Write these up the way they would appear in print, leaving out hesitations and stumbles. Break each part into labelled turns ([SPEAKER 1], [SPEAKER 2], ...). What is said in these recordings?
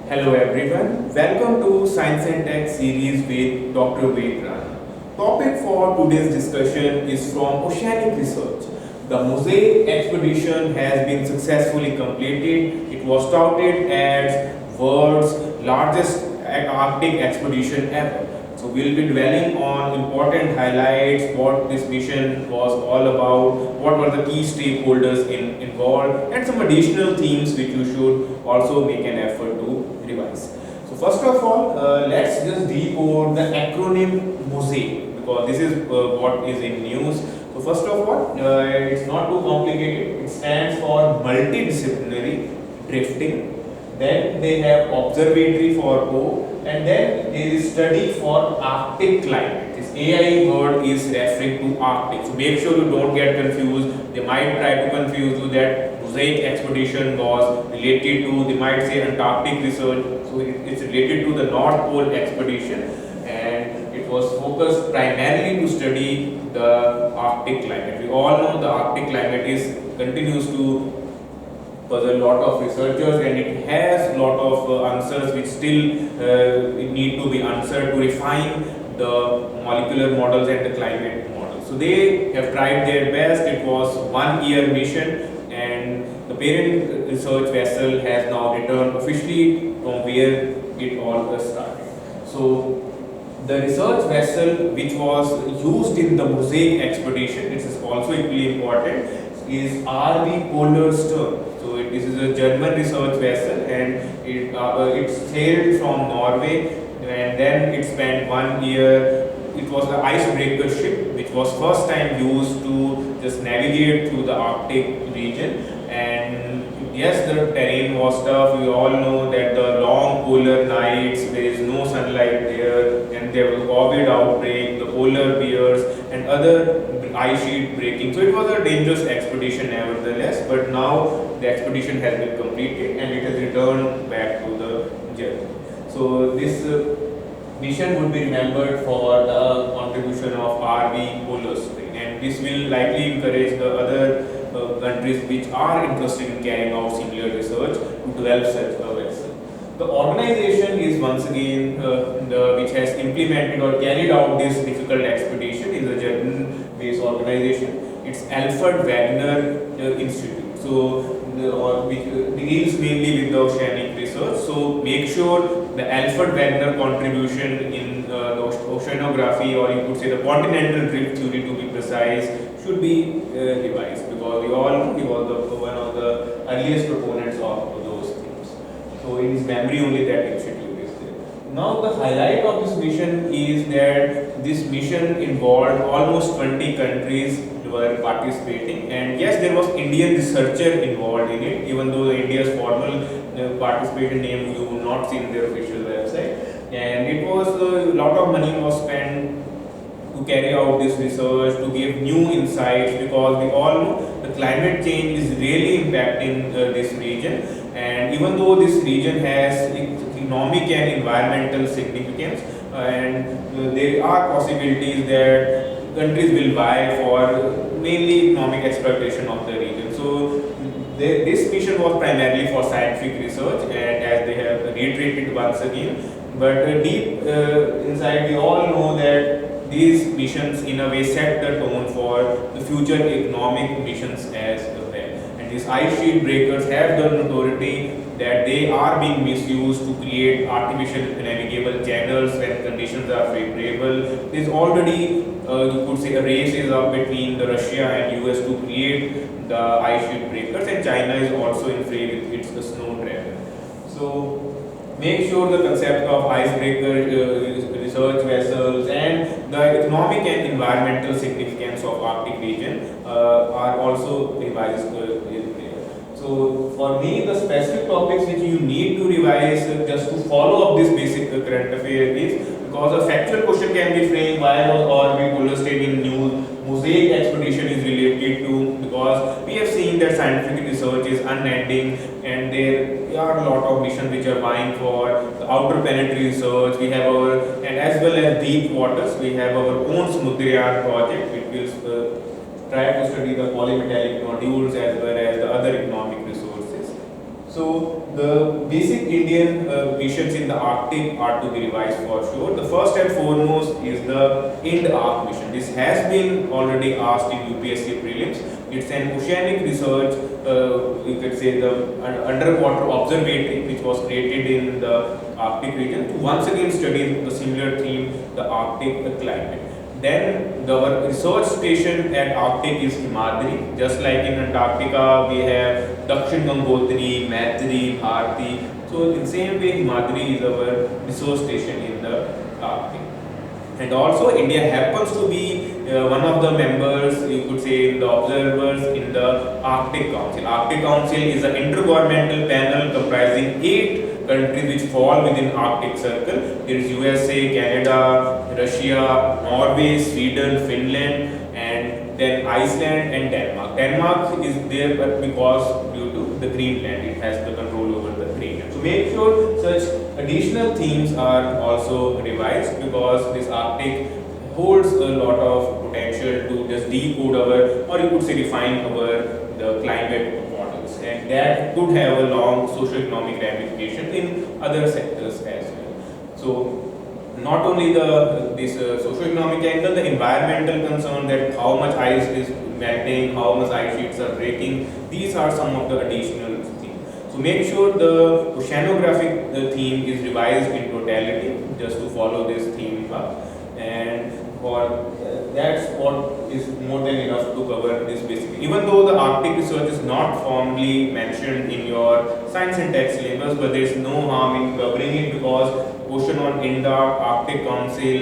[SPEAKER 1] Hello everyone, welcome to Science and Tech series with Dr. Ved Rana. Topic for today's discussion is from oceanic research. The Mosaic expedition has been successfully completed. It was touted as world's largest Arctic expedition ever. So we'll be dwelling on important highlights, what this mission was all about, what were the key stakeholders involved, and some additional themes which you should also make an effort to revise. So first of all, let's just decode the acronym MOSAIC because this is what is in news. So first of all, it's not too complicated. It stands for multidisciplinary drifting. Then they have observatory for O, and then there is study for Arctic climate. This AI word is referring to Arctic. So make sure you don't get confused. They might try to confuse you that Mosaic expedition was related to, they might say Antarctic research. So it's related to the North Pole expedition, and it was focused primarily to study the Arctic climate. We all know the Arctic climate continues to puzzle a lot of researchers, and it has a lot of answers which still need to be answered to refine the molecular models and the climate models. So they have tried their best. It was 1 year mission, and the parent research vessel has now returned officially from where it all started. So the research vessel which was used in the Mosaic expedition, this is also equally important, is RV Polar Stern. So this is a German research vessel, and it sailed from Norway, and then it spent 1 year. It was the icebreaker ship, which was first time used to just navigate through the Arctic region. And yes, the terrain was tough. We all know that the long polar nights, there is no sunlight there, and there was COVID outbreak, the polar bears, and other ice sheet breaking. So it was a dangerous expedition nevertheless, but now the expedition has been completed and it has returned back to the Germany. So this mission would be remembered for the contribution of RV Polar Stern, and this will likely encourage the other countries which are interested in carrying out similar research to develop such a vessel. The organization is once again which has implemented or carried out this difficult expedition is a German-based organization. It's Alfred Wegener Institute. So which deals mainly with the oceanic research. So make sure the Alfred Wegener contribution in the oceanography, or you could say the continental drift theory to be precise, should be revised, because we all know he was one of the earliest proponents of those things. So in his memory only that institute is there. Now the highlight of this mission is that this mission involved almost 20 countries were participating, and yes, there was Indian researcher involved in it, even though India's formal participation name you will not see in their official website. And it was a lot of money was spent to carry out this research, to give new insights, because we all know the climate change is really impacting this region, and even though this region has economic and environmental significance, and there are possibilities that countries will buy for mainly economic exploitation of the region. So this mission was primarily for scientific research, and as they have reiterated once again, but deep inside we all know that these missions in a way set the tone for the future economic missions as well. And these ice sheet breakers have the notoriety that they are being misused to create artificial navigable channels when conditions are favorable. There is already, you could say, a race is up between the Russia and US to create the ice sheet breakers, and China is also in fray with its the Snow Dragon. So make sure the concept of icebreaker research vessels and the economic and environmental significance of Arctic region are also revised. So for me, the specific topics which you need to revise just to follow up this basic current affair is, because a factual question can be framed, why was RV Polar Stern in news? Mosaic expedition is related to, because we have seen that scientific research is unending, and there are a lot of missions which are vying for the outer planetary research. We have our, and as well as deep waters, we have our own Samudrayaan project, which will try to study the polymetallic nodules as well as the other economic resources. So the basic Indian missions in the Arctic are to be revised for sure. The first and foremost is the IND-ARC mission. This has been already asked in UPSC prelims. It's an oceanic research, you could say the underwater observatory, which was created in the Arctic region to once again study the similar theme, the Arctic climate. Then our research station at Arctic is Himadri. Just like in Antarctica, we have Dakshin Gangotri, Maitri, Bharati. So in same way, Himadri is our research station in the Arctic. And also India happens to be one of the members, you could say, in the observers in the Arctic Council. Arctic Council is an intergovernmental panel comprising 8 countries which fall within Arctic Circle. There is USA, Canada, Russia, Norway, Sweden, Finland, and then Iceland and Denmark. Denmark is there because due to the Greenland, it has the control over the Greenland. So make sure such additional themes are also revised, because this Arctic holds a lot of potential to just decode our, or you could say refine the climate models, and that could have a long socio-economic ramification in other sectors as well. So not only this socio-economic angle, the environmental concern, that how much ice is melting, how much ice sheets are breaking, these are some of the additional themes. So make sure the oceanographic theme is revised in totality just to follow this theme up, and for that's what is more than enough to cover this basically. Even though the Arctic research is not formally mentioned in your science and tech syllabus, but there is no harm in covering it, because question on INDARC, Arctic Council,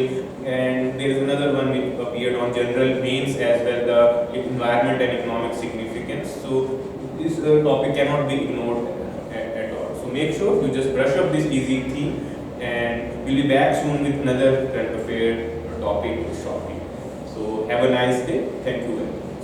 [SPEAKER 1] and there is another one which appeared on general mains as well, the environment and economic significance. So this topic cannot be ignored at all. So make sure you just brush up this easy theme, and we'll be back soon with another current affair topic shortly. So have a nice day. Thank you very much.